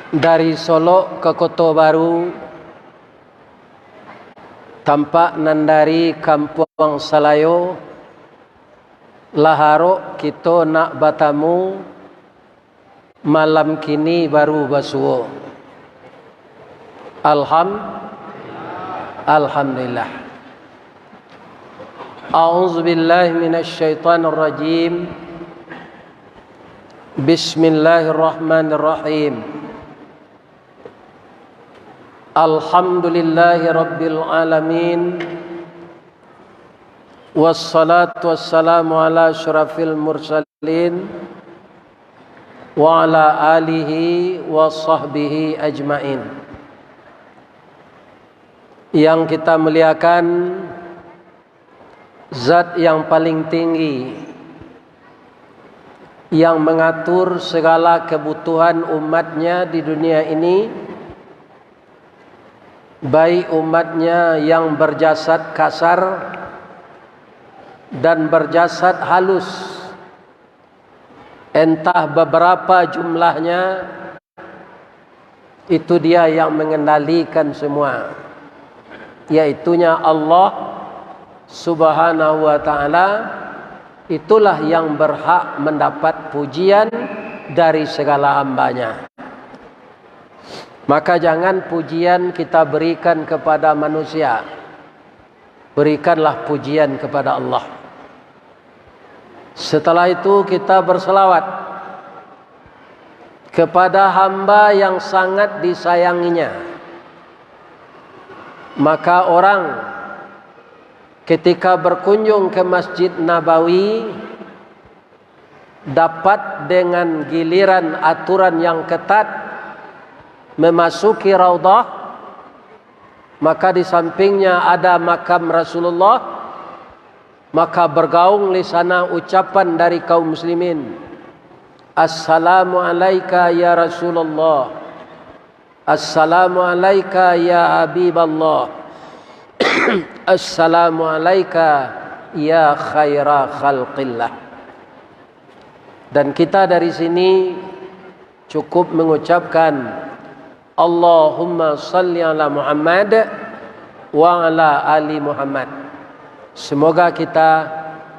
Dari Solo ke Kota Baru, tampak nandari Kampung Salayo, laharo kita nak batamu, malam kini baru basuo. Alhamdulillah. A'udzu billahi minasy syaithanir rajim. Bismillahirrahmanirrahim. Alhamdulillahi rabbil alamin. Wassalatu wassalamu ala asyrafil mursalin wa ala alihi wa sahbihi ajmain. Yang kita muliakan Zat yang paling tinggi, yang mengatur segala kebutuhan umatnya di dunia ini, baik umatnya yang berjasad kasar dan berjasad halus, entah beberapa jumlahnya, itu dia yang mengendalikan semua, yaitunya Allah Subhanahu wa ta'ala. Itulah yang berhak mendapat pujian dari segala hambanya. Maka jangan pujian kita berikan kepada manusia, berikanlah pujian kepada Allah. Setelah itu kita berselawat kepada hamba yang sangat disayanginya. Maka orang ketika berkunjung ke Masjid Nabawi dapat dengan giliran aturan yang ketat memasuki Raudhah, maka di sampingnya ada makam Rasulullah, maka bergaung di sana ucapan dari kaum muslimin, Assalamu alayka ya Rasulullah, Assalamu alayka ya Habiballah, Assalamu alayka ya khaira khalqillah. Dan kita dari sini cukup mengucapkan Allahumma salli ala Muhammad wa ala ali Muhammad. Semoga kita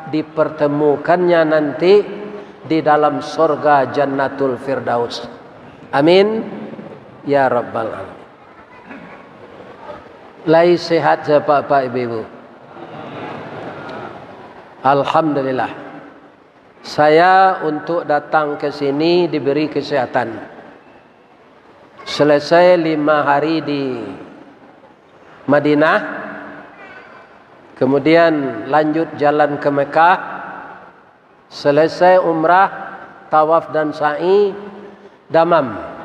dipertemukannya nanti di dalam surga Jannatul Firdaus. Amin ya rabbal alamin. Lai sehat Bapak Ibu? Alhamdulillah. Saya untuk datang ke sini diberi kesehatan. Selesai 5 hari di Madinah, kemudian lanjut jalan ke Mekah, selesai umrah, tawaf dan sa'i, damam.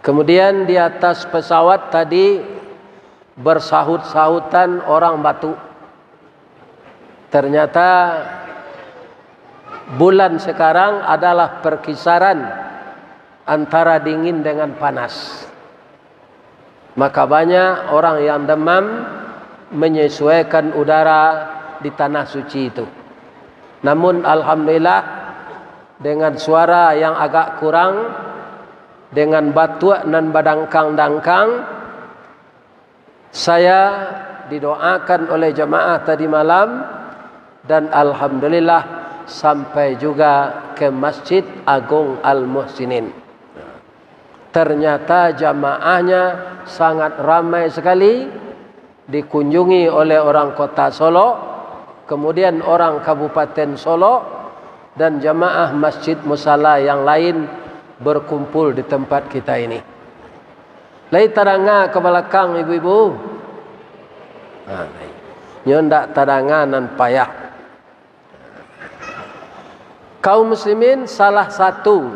Kemudian di atas pesawat tadi bersahut-sahutan orang batu. Ternyata bulan sekarang adalah perkisaran antara dingin dengan panas. Maka banyak orang yang demam menyesuaikan udara di tanah suci itu. Namun alhamdulillah dengan suara yang agak kurang, dengan batuak dan badangkang-dangkang, saya didoakan oleh jamaah tadi malam, dan alhamdulillah sampai juga ke Masjid Agung Al-Muhsinin. Ternyata jamaahnya sangat ramai sekali, dikunjungi oleh orang kota Solo, kemudian orang Kabupaten Solo, dan jamaah masjid musala yang lain berkumpul di tempat kita ini. Lai taranga ke belakang ibu-ibu. Nyendak tadanganan payah. Kaum muslimin, salah satu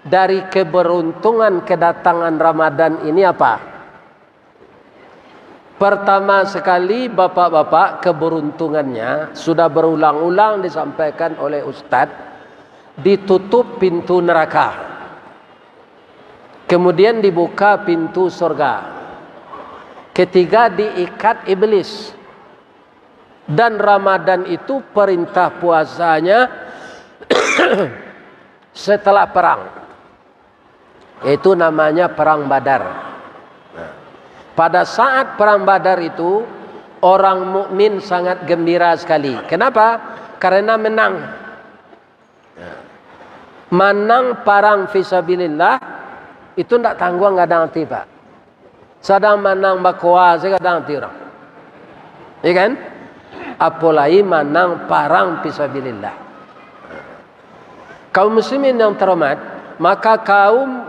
dari keberuntungan kedatangan Ramadan ini apa? Pertama sekali, bapak-bapak, keberuntungannya sudah berulang-ulang disampaikan oleh Ustadz, ditutup pintu neraka, kemudian dibuka pintu surga. Ketiga, diikat iblis. Dan Ramadan itu perintah puasanya setelah perang. Itu namanya perang Badar. Pada saat perang Badar itu orang mukmin sangat gembira sekali. Kenapa? Karena menang. Menang perang fisabilillah itu tidak tanggung kadang hati, Pak. Sedang menang bakwa kadang hati orang. Ya kan? Apalagi menang perang fisabilillah. Kaum muslimin yang terhormat, maka kaum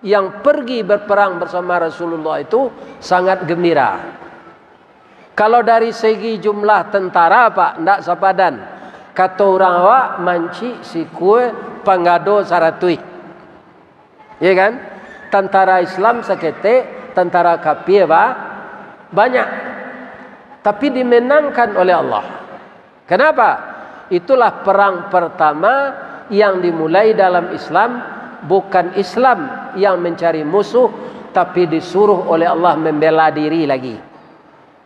yang pergi berperang bersama Rasulullah itu sangat gembira. Kalau dari segi jumlah tentara, Pak, tidak sepadan. Kata orang awak, manci si kue panggado saratui. Ya kan? Tentara Islam seketik, tentara kafir, Pak, banyak. Tapi dimenangkan oleh Allah. Kenapa? Itulah perang pertama yang dimulai dalam Islam. Bukan Islam yang mencari musuh, tapi disuruh oleh Allah membela diri lagi.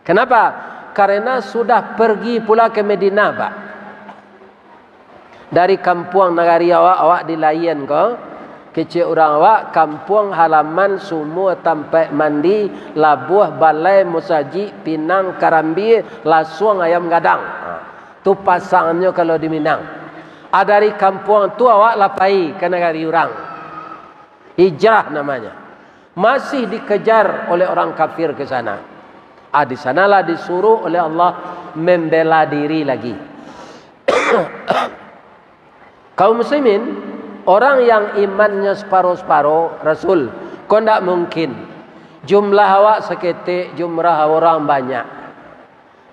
Kenapa? Karena sudah pergi pula ke Madinah, Pak. Dari kampung negari awak dilayan kau. Kecil orang awak, kampung halaman semua tempat mandi, labuh, balai, musaji, pinang, karambi, lasuang, ayam gadang. Tu pasangannya kalau di Minang. Dari kampung tu awak lapai ke negari orang. Hijrah namanya. Masih dikejar oleh orang kafir ke sana. Di sanalah disuruh oleh Allah membela diri lagi. Kaum muslimin, orang yang imannya separuh-separuh, Rasul, kau tidak mungkin. Jumlah awak seketik, jumlah orang banyak.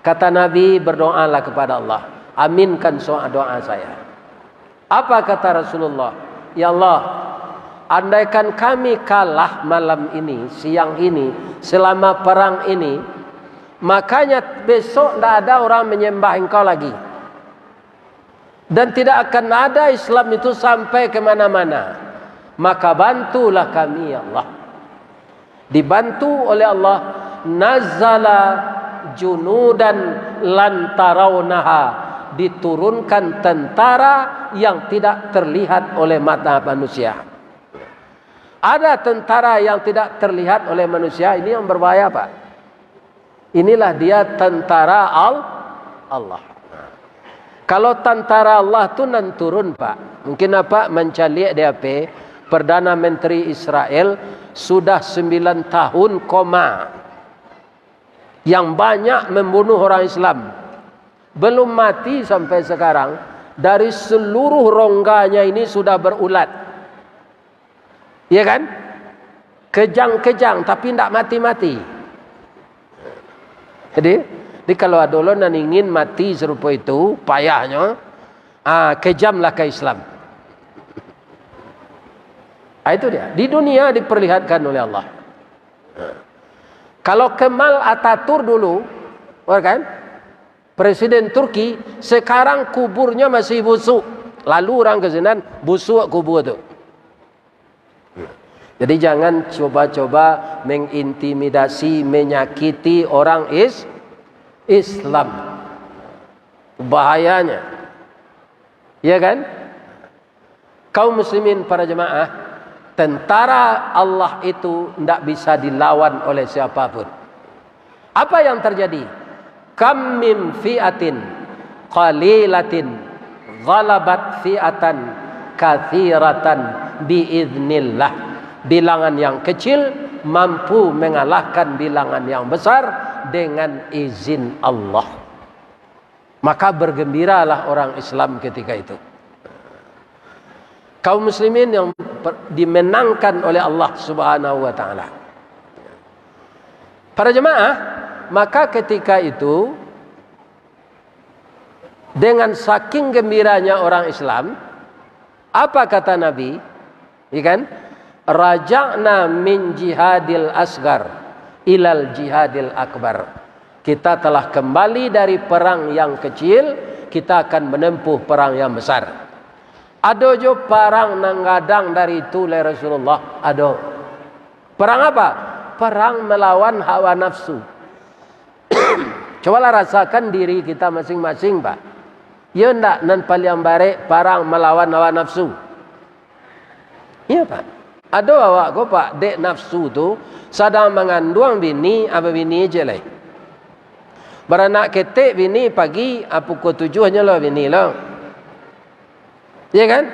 Kata Nabi, berdoalah kepada Allah. Aminkan doa saya. Apa kata Rasulullah? Ya Allah, andaikan kami kalah malam ini, siang ini, selama perang ini, makanya besok tidak ada orang menyembah engkau lagi. Dan tidak akan ada Islam itu sampai ke mana-mana. Maka bantulah kami, ya Allah. Dibantu oleh Allah. Nazala junudan lantarawnaha. Diturunkan tentara yang tidak terlihat oleh mata manusia. Ada tentara yang tidak terlihat oleh manusia. Ini yang berbahaya, Pak. Inilah dia tentara Allah. Kalau tentara Allah tu nan turun, Pak. Mungkin apa mencaliak DAP Perdana Menteri Israel sudah 9 tahun koma. Yang banyak membunuh orang Islam. Belum mati sampai sekarang. Dari seluruh rongganya ini sudah berulat. Ya kan? Kejang-kejang tapi tidak mati-mati. Jadi kalau ada orang yang ingin mati serupa itu, payahnya, kejamlah ke Islam. Itu dia. Di dunia diperlihatkan oleh Allah. Kalau Kemal Atatürk dulu, kan? Presiden Turki, sekarang kuburnya masih busuk. Lalu orang ke sana busuk kubur itu. Jadi jangan coba-coba mengintimidasi, menyakiti orang Islam. Bahayanya. Ya kan? Kaum muslimin para jemaah, tentara Allah itu tidak bisa dilawan oleh siapapun. Apa yang terjadi? Kam min fi'atin qalilatin ghalabat fi'atan katsiratan biiznillah. Bilangan yang kecil mampu mengalahkan bilangan yang besar dengan izin Allah. Maka bergembiralah orang Islam ketika itu. Kaum muslimin yang dimenangkan oleh Allah Subhanahu wa taala. Para jemaah, maka ketika itu dengan saking gembiranya orang Islam, apa kata Nabi? Ya kan? Raja'na min jihadil asgar ilal jihadil akbar. Kita telah kembali dari perang yang kecil, kita akan menempuh perang yang besar. Ada jo perang nanggadang dari itu oleh Rasulullah. Ada. Perang apa? Perang melawan hawa nafsu. Cobalah rasakan diri kita masing-masing, Pak. Ya ndak nan paling bare perang melawan hawa nafsu. Iya, Pak. Ada awak ko pak dek nafsu tu sedang mengandung bini apa bini je lah. Beranak ketek bini pagi pukul 7 hanya lah bini lah. Ya kan?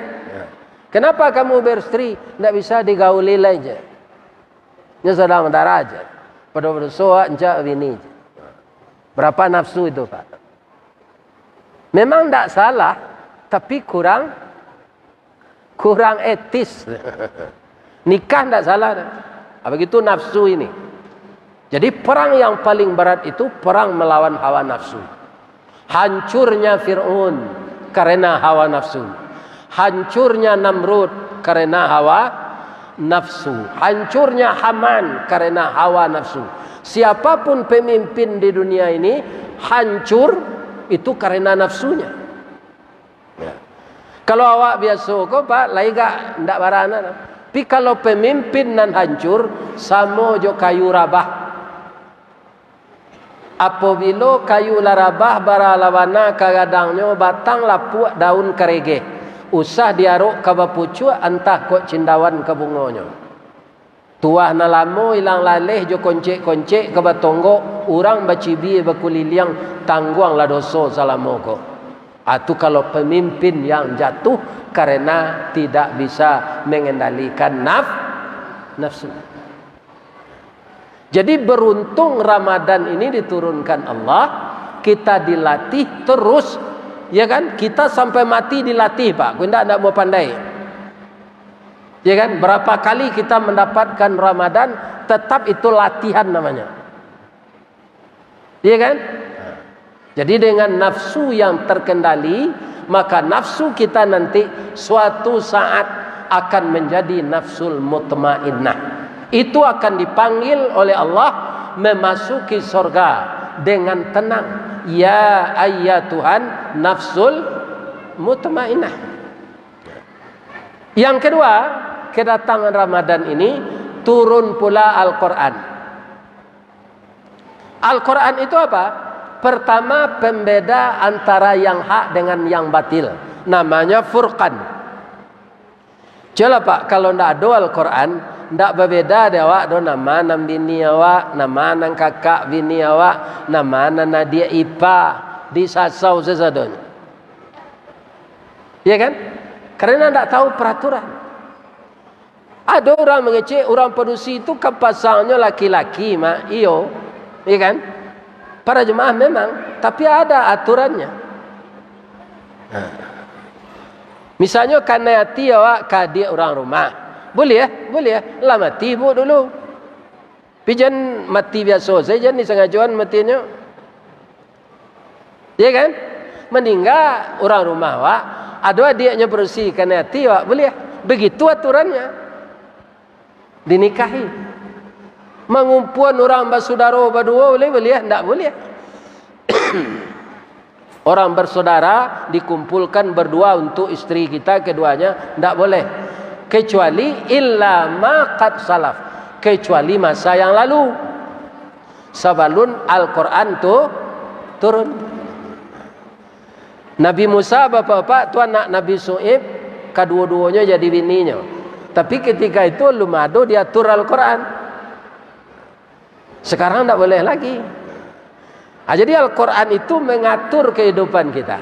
Kenapa kamu beristri tidak bisa digauli aja? Dia sedang darah aja. Pada bersoak encak bini. Berapa nafsu itu pak? Memang tidak salah, tapi kurang etis. Nikah tidak salah. Begitu nafsu ini. Jadi perang yang paling berat itu perang melawan hawa nafsu. Hancurnya Fir'aun karena hawa nafsu. Hancurnya Namrud karena hawa nafsu. Hancurnya Haman karena hawa nafsu. Siapapun pemimpin di dunia ini hancur itu karena nafsunya. Ya. Kalau awak biasa kok pak, lain gak ndak barana. Tapi kalau pemimpin nan hancur, sama jo kayu rabah. Apabila kayu larabah baralawana kagadangnya batang lapuk daun kerege. Usah diaruk ke bapucu entah kok cindawan ke bungonya. Tuah na lamo ilang laleh jo koncek-koncek ke batonggo. Urang bacibi bakuliliang tangguang la doso salamoko. Itu kalau pemimpin yang jatuh karena tidak bisa mengendalikan nafsu. Jadi beruntung Ramadan ini diturunkan Allah, kita dilatih terus, ya kan? Kita sampai mati dilatih pak, kita tidak mau pandai, ya kan? Berapa kali kita mendapatkan Ramadan, tetap itu latihan namanya, ya kan? Jadi dengan nafsu yang terkendali, maka nafsu kita nanti suatu saat akan menjadi nafsul mutmainnah. Itu akan dipanggil oleh Allah memasuki surga dengan tenang. Ya ayyatuhan nafsul mutmainnah. Yang kedua, kedatangan Ramadan ini turun pula Al-Quran. Al-Quran itu apa? Pertama, pembeda antara yang hak dengan yang batil. Namanya Furqan. Jelas pak, kalau tidak ada Al-Quran, tidak berbeda deh awak. Do nama nan bini awak, nama nan kakak bini awak, nama nan nadia ipa disasau sesadonya. Ya kan? Karena tidak tahu peraturan. Ada orang mengecek orang pedusi itu kepasangnya laki-laki mak, iyo, ya kan? Para jemaah memang, tapi ada aturannya. Misalnya karena hati awak kadia orang rumah. Boleh ya? Boleh ya? Lah mati ibu dulu. Pijan mati biasa saja ni sengajuan matinya. Ya kan? Meninggal orang rumah awak, ada adiknya bersih karena hati awak. Boleh ya? Begitu aturannya. Dinikahi. Mengumpul orang bersaudara berdua boleh ya? Tak boleh. Orang bersaudara dikumpulkan berdua untuk istri kita keduanya, tak boleh. Kecuali illa ma qad salaf, kecuali masa yang lalu sebelum Al-Quran tu turun. Nabi Musa bapak-bapak tu anak Nabi Su'ib, kedua-duanya jadi bininya. Tapi ketika itu belum ada diatur Al-Quran. Sekarang tak boleh lagi. Jadi Al-Quran itu mengatur kehidupan kita.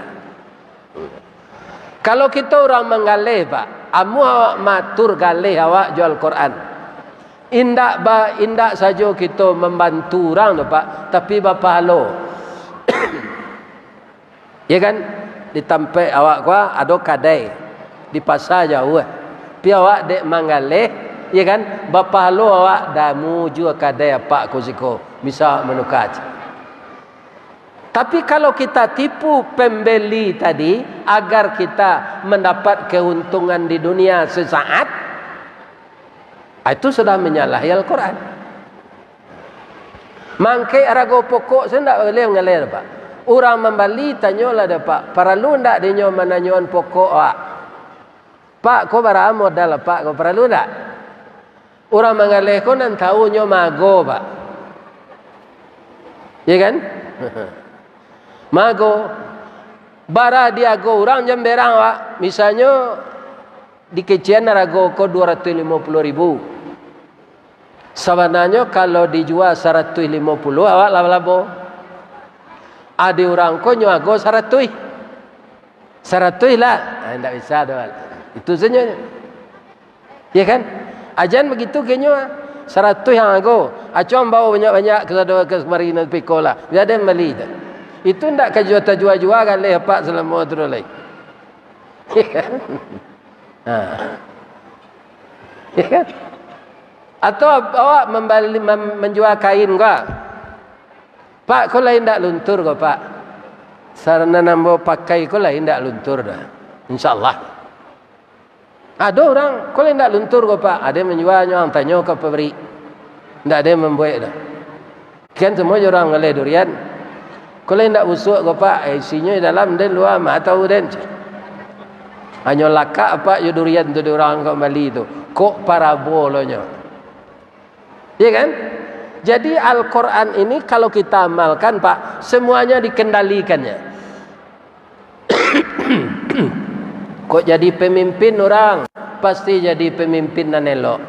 Kalau kita orang menggalih pak, amu awak matur galih awak jual Quran. Indak saja kita membantu orang tu pak, tapi bapa halo. Ya kan? Ditampai awak kuah ada kadai di pasar jauh. Pi awak dek manggalih, ya kan? Bapa halo awak dah muju kadai apa kusiko bisa menukar. Tapi kalau kita tipu pembeli tadi agar kita mendapat keuntungan di dunia sesaat, itu sudah menyalahi Al-Quran. Mangke arago pokok saya tidak boleh mengalir pak. Orang membeli tanyalah dah pak. Perlu tak dia menanyaan pokok pak? Pak, kau berapa modal pak? Kau perlu tak? Orang mengalir kau nan tahu nyo mago pak. Ya kan? Mago bara dia go orang jam berang pak. Misalnya di kecian rago ko 250.000. Sebenarnya kalau dijual 150 awak labo. Ada orang ko nyuago 100. 100 lah. Tidak bisa dah. Itu saja. Ya kan? Ajan begitu kayaknya 100 yang aku. Acom bawa banyak-banyak ke kemari nak pikul lah. Dia ada beli dah. Itu tidak kejual-jual kan lepak selama terus lagi. Ya kan? Ya kan? Atau awak menjual kain enggak? Pak, kau lain tak luntur kau pak? Sarana nambah pakai kau lain tak luntur dah. InsyaAllah. Ada orang, kau lain tak luntur kau pak? Ada yang menjualnya, orang tanya ke pemberi. Tak ada yang membuat dah. Kan semua orang ngelih durian. Kau lain tak busuk kau pak? Isinya dalam dan luar, mah tahu dan. Hanya lakak apa je durian tu orang kembali tu. Kok parabolanya. Ya kan? Jadi Al-Quran ini kalau kita amalkan Pak, semuanya dikendalikannya. Kok jadi pemimpin orang, pasti jadi pemimpin nan elok.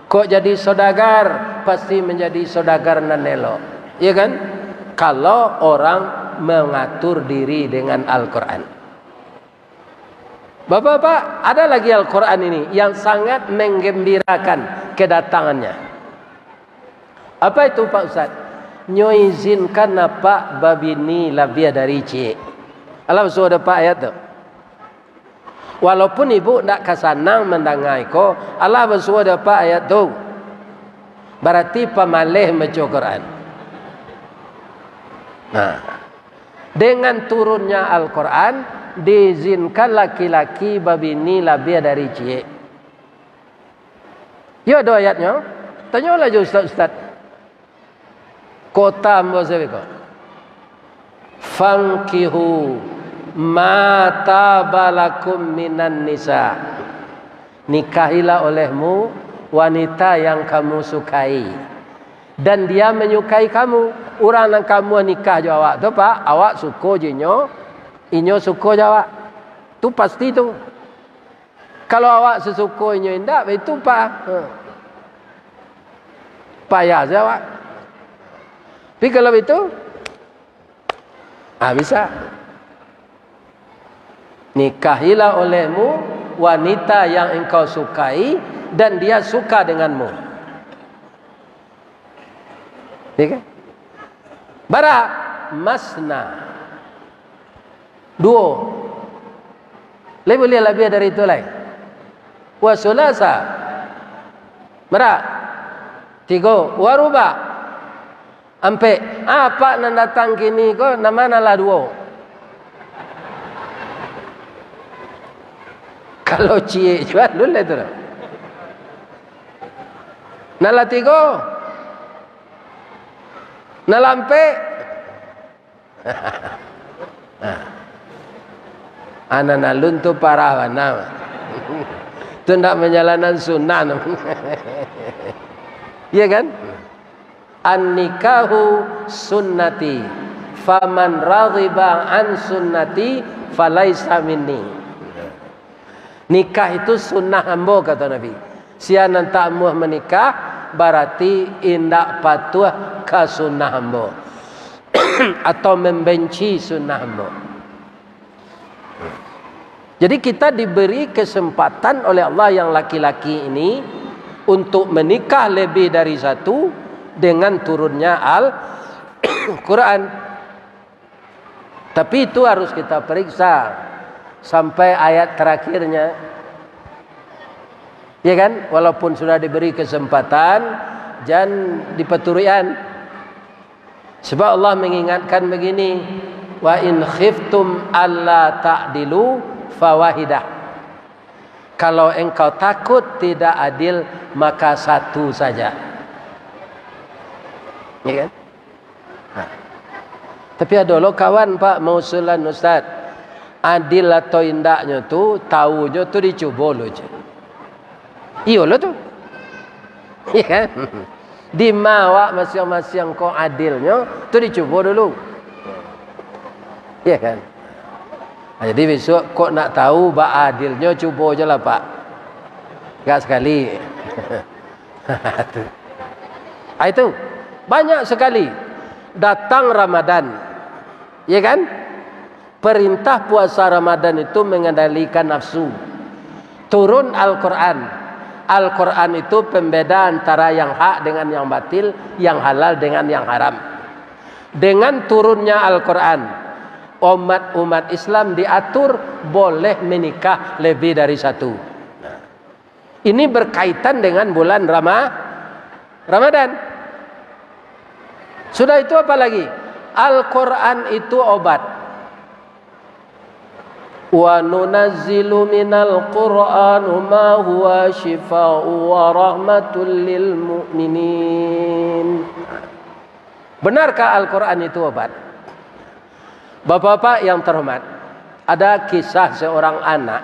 Kok jadi saudagar, pasti menjadi saudagar nan elok. Ya kan? Kalau orang mengatur diri dengan Al-Quran. Bapak-bapak, ada lagi Al-Quran ini yang sangat menggembirakan kedatangannya. Apa itu Pak Ustaz? Nyo izinkan apa babini labia dari cik. Allah sudah Pak ayat tu. Walaupun ibu tak kasanang mendangai ko, Allah sudah Pak ayat tu. Berarti pamalih maca Quran. Nah, dengan turunnya Al-Quran diizinkan laki-laki babini labia dari cik. Ya ada ayatnya. Tanyalah je Ustaz-Ustaz. Kota mbosebeko fankihu ma tabalakum minan nisa, nikahilah olehmu wanita yang kamu sukai dan dia menyukai kamu. Orang yang kamu nikah jo awak tu pak, awak suko je inyo suko je awak tu pasti tu. Kalau awak sesuko inyo indak itu pak payah je awak. Tapi kalau itu, bisa. Nikahilah olehmu wanita yang engkau sukai dan dia suka denganmu. Ya kan? Bara masna. Duo. Boleh lebih dari itu lain. Wa sulasa. Bara. 3. Wa ruba. Ampe apa nan datang kini ko nama nala duo. Kalau cie jual dulu tu. Nala 3. Nala ampe. Anak nalun tu parah nama. Tu ndak menjalanan sunnah. Iya kan? An-nikahu sunnati faman raghiba an sunnati falaisa minni. Nikah itu sunnah ambo kata Nabi. Sianan tak muh menikah berarti indak patuh ke sunnah ambo atau membenci sunnah ambo. Jadi kita diberi kesempatan oleh Allah yang laki-laki ini untuk menikah lebih dari satu dengan turunnya Al-Quran. Tapi itu harus kita periksa sampai ayat terakhirnya. Ya kan? Walaupun sudah diberi kesempatan, jangan dipeturian. Sebab Allah mengingatkan begini, wa in khiftum alla ta'dilu fawahidah. Kalau engkau takut tidak adil, maka satu saja. Ya kan? Tapi ada lo kawan Pak mausulan Ustaz, adil atau indaknya tu tahunya tu dicoba lo je. Iyo lo tu. Ya kan? Di mawak masing-masing kau adilnya tu dicoba dulu. Ya kan? Jadi besok kok nak tahu bah adilnya coba je lah Pak. Enggak sekali. Itu banyak sekali datang Ramadan, ya kan? Perintah puasa Ramadan itu mengendalikan nafsu. Turun Al-Quran. Al-Quran itu pembeda antara yang hak dengan yang batil, yang halal dengan yang haram. Dengan turunnya Al-Quran, umat Islam diatur boleh menikah lebih dari satu. Ini berkaitan dengan bulan Ramadan. Sudah itu apa lagi? Al-Quran itu obat. Wa nunazzilu minal Qur'an ma huwa shifaa'u wa rahmatul lil mu'minin. Benarkah Al-Quran itu obat? Bapak-bapak yang terhormat, ada kisah seorang anak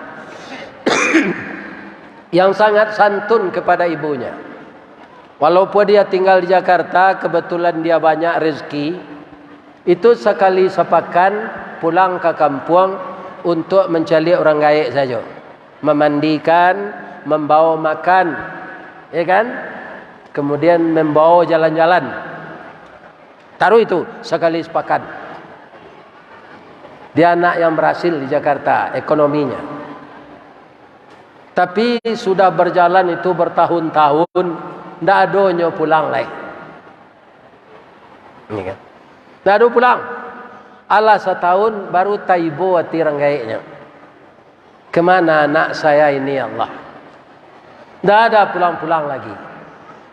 yang sangat santun kepada ibunya. Walaupun dia tinggal di Jakarta, kebetulan dia banyak rezeki, itu sekali sepakan pulang ke kampung untuk mencari orang gaik saja, memandikan, membawa makan, ya kan? Kemudian membawa jalan-jalan. Taruh itu sekali sepakan. Dia anak yang berhasil di Jakarta ekonominya. Tapi sudah berjalan itu bertahun-tahun, ndak adonyo pulang lagi. Ini kan? Ndak ada pulang. Allah setahun baru taibo hati ranggaiknya. Kemana anak saya ini ya Allah? Ndak ada pulang-pulang lagi.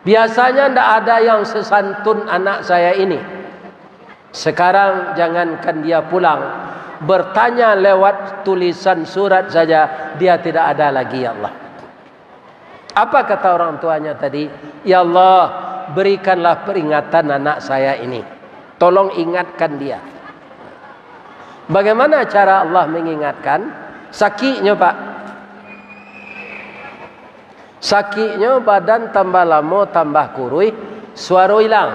Biasanya ndak ada yang sesantun anak saya ini. Sekarang jangankan dia pulang, bertanya lewat tulisan surat saja dia tidak ada lagi ya Allah. Apa kata orang tuanya tadi? Ya Allah, berikanlah peringatan anak saya ini. Tolong ingatkan dia. Bagaimana cara Allah mengingatkan? Sakitnya Pak. Sakitnya badan tambah lama tambah kurui, suara hilang.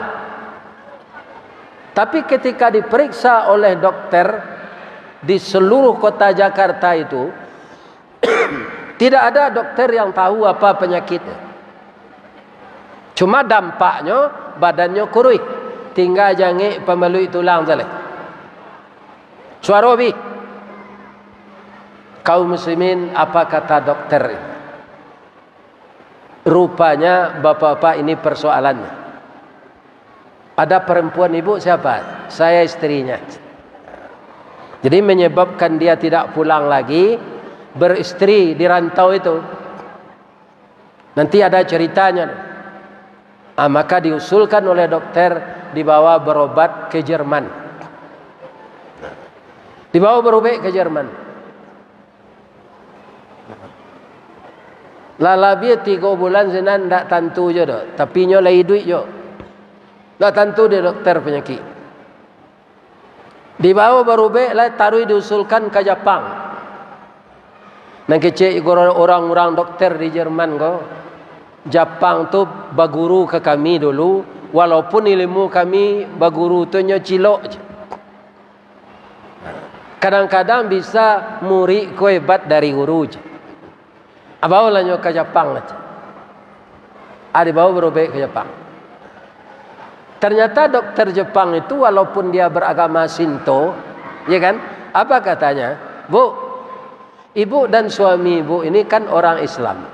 Tapi ketika diperiksa oleh dokter di seluruh kota Jakarta itu, tidak ada dokter yang tahu apa penyakitnya. Cuma dampaknya badannya kurui, tinggal jangik pemeluk tulang saja. Suara bi. Kaum muslimin, apa kata dokter? Rupanya bapak-bapak ini persoalannya. Ada perempuan ibu siapa? Saya istrinya. Jadi menyebabkan dia tidak pulang lagi, beristri di rantau itu. Nanti ada ceritanya. Maka diusulkan oleh dokter dibawa berobat ke Jerman. Dibawa berobat ke Jerman. Lalabi 3 bulan senan tak tentu je dah. Tapi nyo lagi duit je. Tak tentu dia dokter penyakit. Dibawa berobat lah, taruh diusulkan ke Jepang. Nang kecik orang-orang dokter di Jerman ko. Jepang tu baguru ke kami dulu, walaupun ilmu kami baguru tu nyo cilok je. Kadang-kadang bisa murid ko hebat dari guru je. Abawa nyo ke Jepang aja. Dibawa berobat ke Jepang. Ternyata dokter Jepang itu walaupun dia beragama Shinto, ya kan? Apa katanya? Bu, ibu dan suami ibu ini kan orang Islam.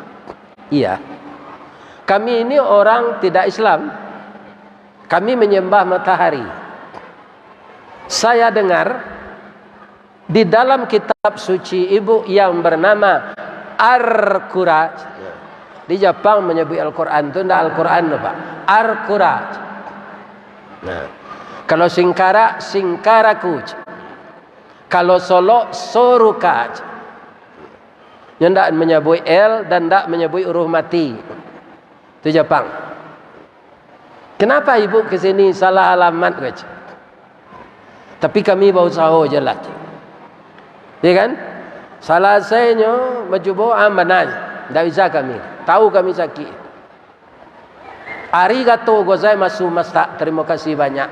Iya. Kami ini orang tidak Islam. Kami menyembah matahari. Saya dengar di dalam kitab suci ibu yang bernama Al-Quran. Di Jepang menyebut Al-Quran itu tidak Al-Quran Pak. Al-Quran. Nah, kalau singkara, singkaraku. Kalau solo, soruka. Yang tidak menyebut L dan tidak menyebut huruf mati. Itu Jepang. Kenapa ibu ke sini salah alamat? Tapi kami bawa usaha jelas. Ya kan? Salah saya mencuba amanah. Tak bisa kami. Tahu kami sakit. Arigatou gozaimasu master. Terima kasih banyak.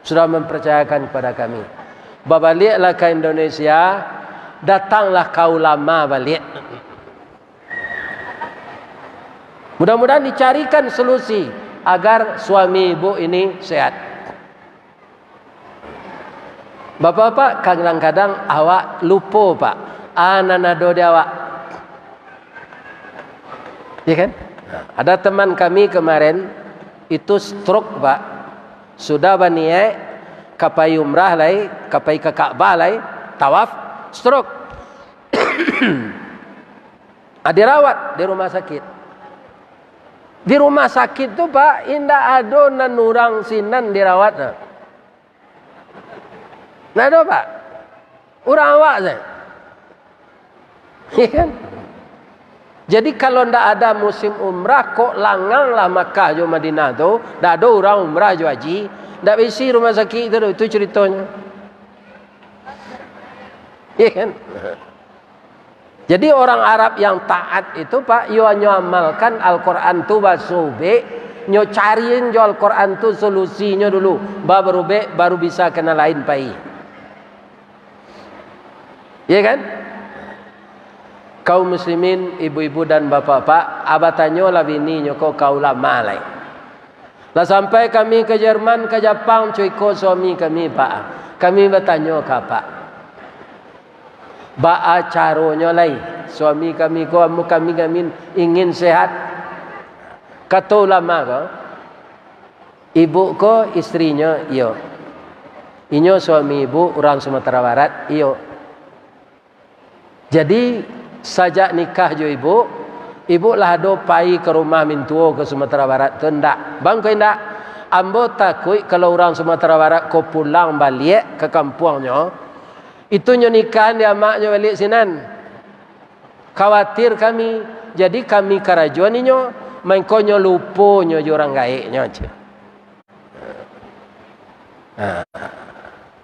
Sudah mempercayakan kepada kami. Baliklah ke Indonesia. Datanglah kau lama balik. Mudah-mudahan dicarikan solusi agar suami ibu ini sehat. Bapak-bapak, kadang-kadang awak lupa pak, ananado di awak. Ya kan? Ada teman kami kemarin itu stroke pak, sudah baniai kapai umrah lai, kapai ke Ka'bah lai, tawaf, stroke. Dirawat di rumah sakit. Di rumah sakit tu pak, indah ada nan orang sinan dirawat. Nah ada pak, orang awak saya. Ya kan? Jadi kalau ndak ada musim umrah, kok langang lah Makkah jo Madinah tu, ndak ada orang umrah jo haji, ndak bisi rumah sakit itu ceritanya. Ya kan? Jadi orang Arab yang taat itu pak, yo amalkan Al-Quran tu basube, nyo cariin jo Al-Quran tu solusinya dulu, baru bisa kena lain pai. Ya kan? Kaum muslimin, ibu-ibu dan bapak-bapak, abatanyo lah bini nyoko kau lama lai. Lah sampai kami ke Jerman, ke Jepang, cuiko suami kami pak. Kami bertanya ke pak, ba caronyo lai. Suami kami kami ingin sehat. Kata ulama ko, ibu ko istrinya iyo. Inyo suami ibu orang Sumatera Barat iyo. Jadi sajak nikah jo ibu lah do pai ke rumah mintuo ke Sumatera Barat tu ndak. Bang ko ndak. Ambo takut kalau orang Sumatera Barat ko pulang balik ke kampungnya, itu nyo nikah dia maknya balik sinan. Khawatir kami, jadi kami karajuan nyo main konyo lupo nyo orang gaek nyo.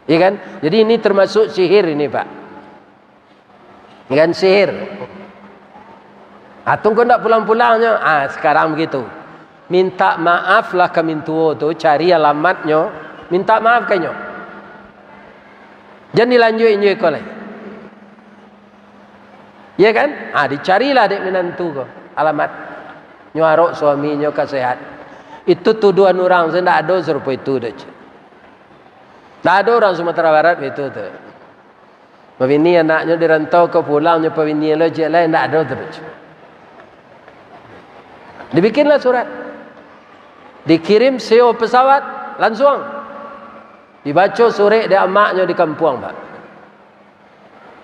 Iya kan? Jadi ini termasuk sihir ini pak. Kan sihir. Atung kau nak pulang-pulangnya. Sekarang begitu. Minta maaf lah ke mintuo tu, cari alamatnya, minta maaf kanyo. Jangan dilanjutin je kau lagi. Ya kan? Dicarilah dek minantu kau alamat. Nyuarok suaminya kesehat. Itu tuduhan orang, saya tak ada serupa itu dah. Tak ada orang Sumatera Barat itu tu. Pabini anaknya dirantau ke pulangnya pabini lo je lain tak ada terus. Dibikinlah surat. Dikirim sewa pesawat langsung. Dibaca surat dia emaknya di kampung pak.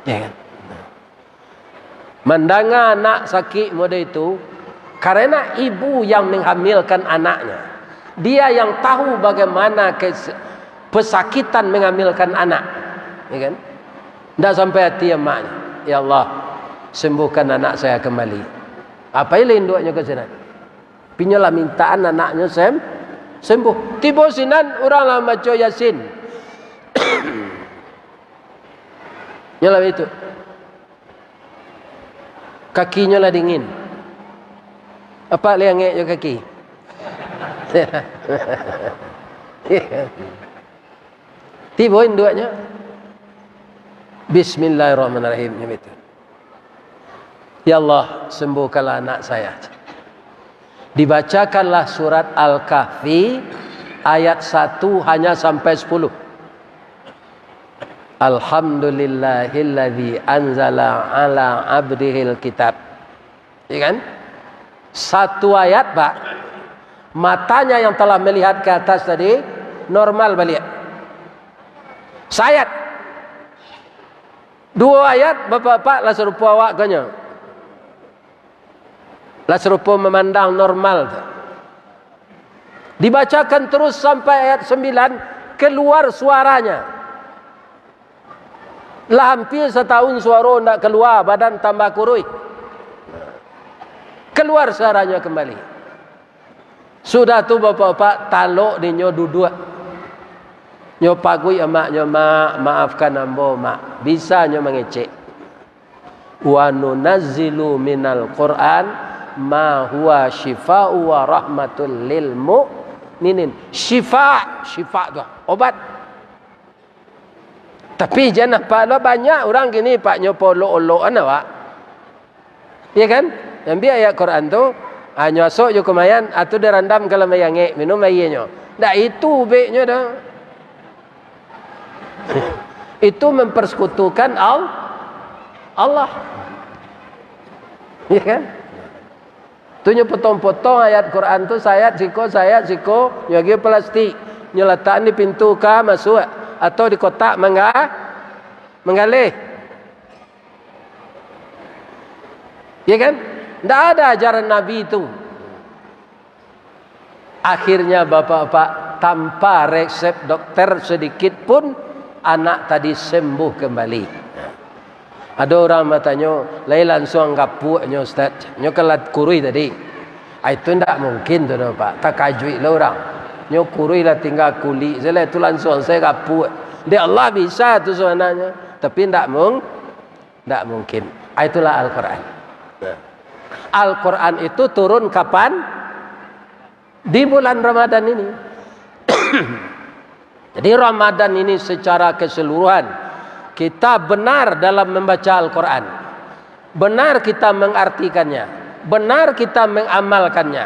Ya kan? Mendengar anak sakit muda itu karena ibu yang menghamilkan anaknya. Dia yang tahu bagaimana pesakitan menghamilkan anak. Ya kan? Tidak sampai hati emaknya. Ya Allah, sembuhkan anak saya kembali. Apa yang induknya ke sinan? Pinyalah mintaan anaknya sembuh. Tiba sinan orang lah baca Yasin. Nyalah itu. Kakinya lah dingin. Apa yang ngek je kaki? Tiba induknya. Bismillahirrahmanirrahim. Ya Allah, sembuhkanlah anak saya. Dibacakanlah surat Al-Kahfi ayat 1 hanya sampai 10. Alhamdulillahilladzi anzala ala abdihil kitab. Ya kan? Satu ayat pak. Matanya yang telah melihat ke atas tadi normal balik. Sayat. Dua ayat bapak-bapak lah serupa awak kanya. Lah serupa memandang normal. Dibacakan terus sampai ayat 9 keluar suaranya. Lah hampir setahun suara tidak keluar, badan tambah kurui. Keluar suaranya kembali. Sudah tu bapak-bapak taluk dinyo duduk. Nyo pagui emaknya, mak maafkan ambo mak. Bisa nyo mengecek. Wa nunazzilu minal Qur'an ma huwa syifa'u wa rahmatul lil mu'minin. Syifa tu obat. Tapi jangan pada banyak orang gini pak nyo polok-olok ana pak. Ya kan? Yang biar ayat Quran tu Nyosok jo kemayan atau dirandam kalau mayange minum airnya. Ndak itu beknya dah. Itu mempersekutukan Allah. Ya kan? Tunya potong-potong ayat Quran tu sayat siko nyagi plastik nyeletakkan di pintu ka masuk atau di kotak menggalih. Ya kan? Tidak ada ajaran Nabi itu. Akhirnya bapak-bapak tanpa resep dokter sedikit pun anak tadi sembuh kembali. Ada orang bertanya, "Lai langsung kapuknya Ustaz, nyo kelat kurui tadi." Itu tidak mungkin tu Pak. Tak kajui lah orang. Nyo kurui lah tinggal kulit. Saya itu langsung saya kapuk. Dia Allah bisa tu sebenarnya, tapi tidak mungkin. Itulah Al-Quran. Al-Quran itu turun kapan? Di bulan Ramadan ini. Jadi Ramadan ini secara keseluruhan kita benar dalam membaca Al-Quran, benar kita mengartikannya, benar kita mengamalkannya,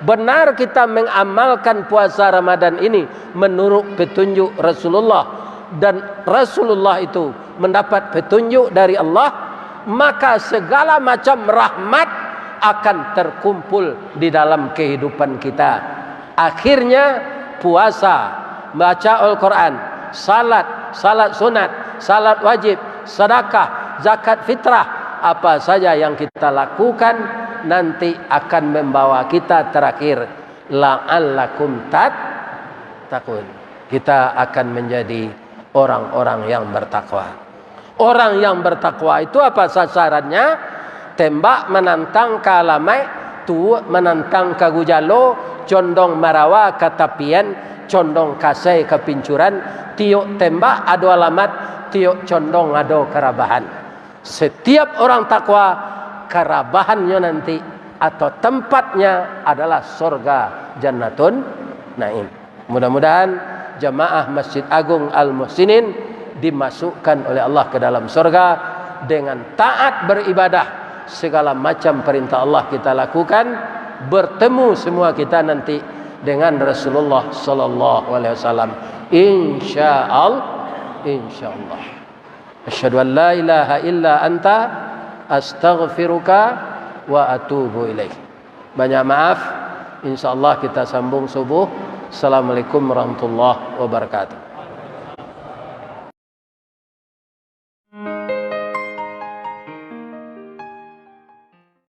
benar kita mengamalkan puasa Ramadan ini menurut petunjuk Rasulullah, dan Rasulullah itu mendapat petunjuk dari Allah, maka segala macam rahmat akan terkumpul di dalam kehidupan kita. Akhirnya puasa, baca Al-Quran, salat sunat, salat wajib, sedekah, zakat fitrah, apa saja yang kita lakukan nanti akan membawa kita terakhir la'allakum tattaqun. Kita akan menjadi orang-orang yang bertakwa. Orang yang bertakwa itu apa sasarannya? Tembak menantang kalamai, tu menantang kagujalo, condong marawa katapian, condong kasai kepincuran, tiuk tembak ado alamat, tiuk condong ado kerabahan. Setiap orang takwa, kerabahannya nanti atau tempatnya adalah surga Jannatun Naim. Mudah-mudahan jamaah Masjid Agung Al-Muhsinin dimasukkan oleh Allah ke dalam surga dengan taat beribadah. Segala macam perintah Allah kita lakukan, bertemu semua kita nanti dengan Rasulullah sallallahu alaihi wasallam insyaallah. Asyhadu an la ilaha illa anta astaghfiruka wa atubu ilaik. Banyak maaf, insyaallah kita sambung subuh. Assalamualaikum warahmatullahi wabarakatuh.